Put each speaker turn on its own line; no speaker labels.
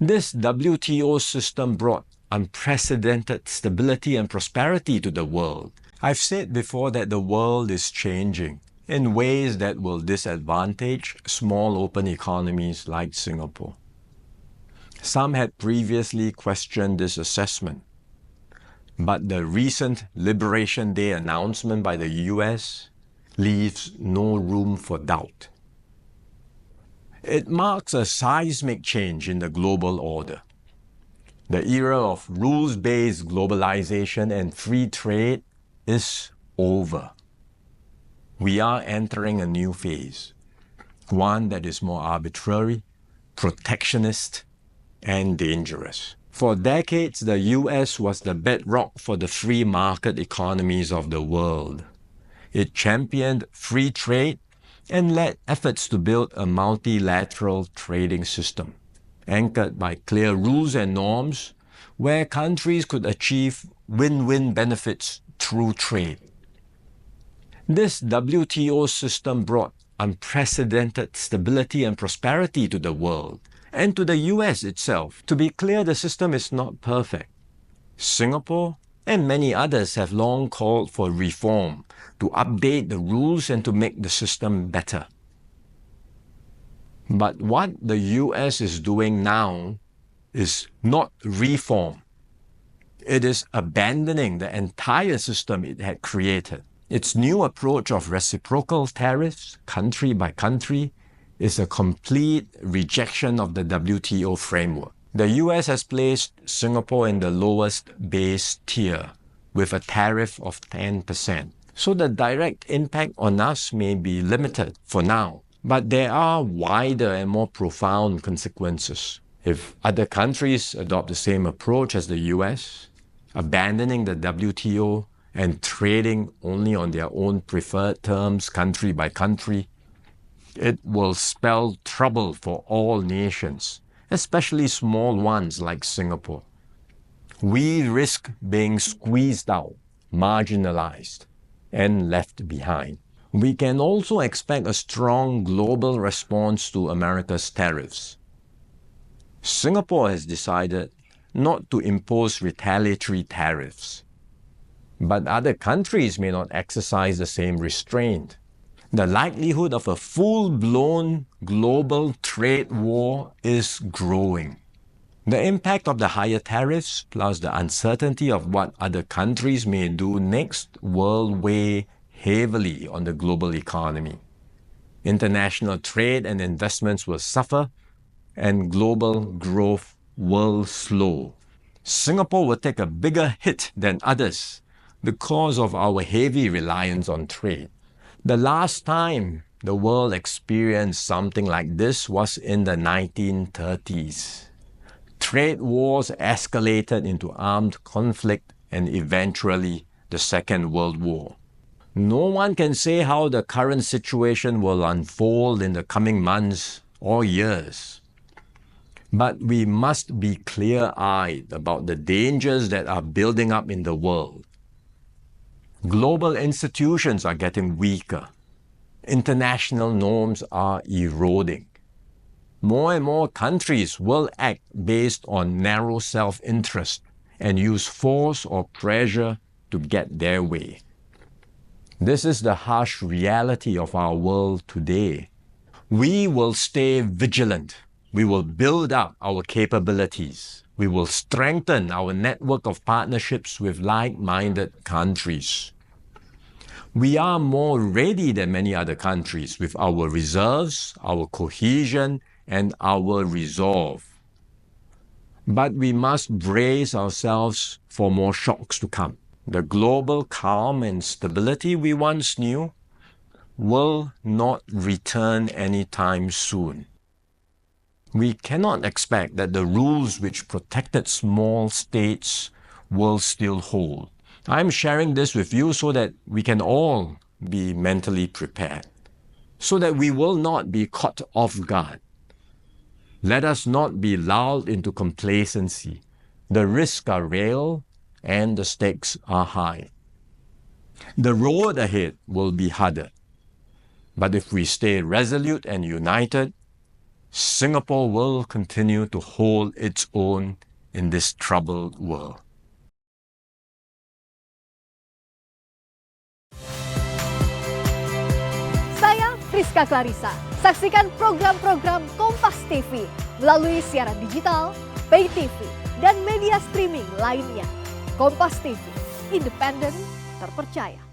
This WTO system brought unprecedented stability and prosperity to the world. I've said before that the world is changing in ways that will disadvantage small open economies like Singapore. Some had previously questioned this assessment, but the recent Liberation Day announcement by the US leaves no room for doubt. It marks a seismic change in the global order. The era of rules-based globalization and free trade is over. We are entering a new phase, one that is more arbitrary, protectionist, and dangerous. For decades, the US was the bedrock for the free market economies of the world. It championed free trade and led efforts to build a multilateral trading system, anchored by clear rules and norms, where countries could achieve win-win benefits through trade. This WTO system brought unprecedented stability and prosperity to the world, and to the US itself. To be clear, the system is not perfect. Singapore and many others have long called for reform, to update the rules and to make the system better. But what the US is doing now is not reform. It is abandoning the entire system it had created. Its new approach of reciprocal tariffs, country by country, is a complete rejection of the WTO framework. The US has placed Singapore in the lowest base tier with a tariff of 10%. So the direct impact on us may be limited for now, but there are wider and more profound consequences. If other countries adopt the same approach as the US, abandoning the WTO and trading only on their own preferred terms, country by country, it will spell trouble for all nations, especially small ones like Singapore. We risk being squeezed out, marginalized, and left behind. We can also expect a strong global response to America's tariffs. Singapore has decided not to impose retaliatory tariffs, but other countries may not exercise the same restraint. The likelihood of a full-blown global trade war is growing. The impact of the higher tariffs, plus the uncertainty of what other countries may do next, will weigh heavily on the global economy. International trade and investments will suffer, and global growth will slow. Singapore will take a bigger hit than others because of our heavy reliance on trade. The last time the world experienced something like this was in the 1930s. Trade wars escalated into armed conflict and eventually the Second World War. No one can say how the current situation will unfold in the coming months or years. But we must be clear-eyed about the dangers that are building up in the world. Global institutions are getting weaker. International norms are eroding. More and more countries will act based on narrow self-interest and use force or pressure to get their way. This is the harsh reality of our world today. We will stay vigilant. We will build up our capabilities. We will strengthen our network of partnerships with like-minded countries. We are more ready than many other countries with our reserves, our cohesion, and our resolve. But we must brace ourselves for more shocks to come. The global calm and stability we once knew will not return anytime soon. We cannot expect that the rules which protected small states will still hold. I'm sharing this with you so that we can all be mentally prepared, so that we will not be caught off guard. Let us not be lulled into complacency. The risks are real and the stakes are high. The road ahead will be harder. But if we stay resolute and united, Singapore will continue to hold its own in this troubled world.
Saya Friska Clarissa. Saksikan program-program Kompas TV melalui siaran digital, pay TV, dan media streaming lainnya. Kompas TV, independen, terpercaya.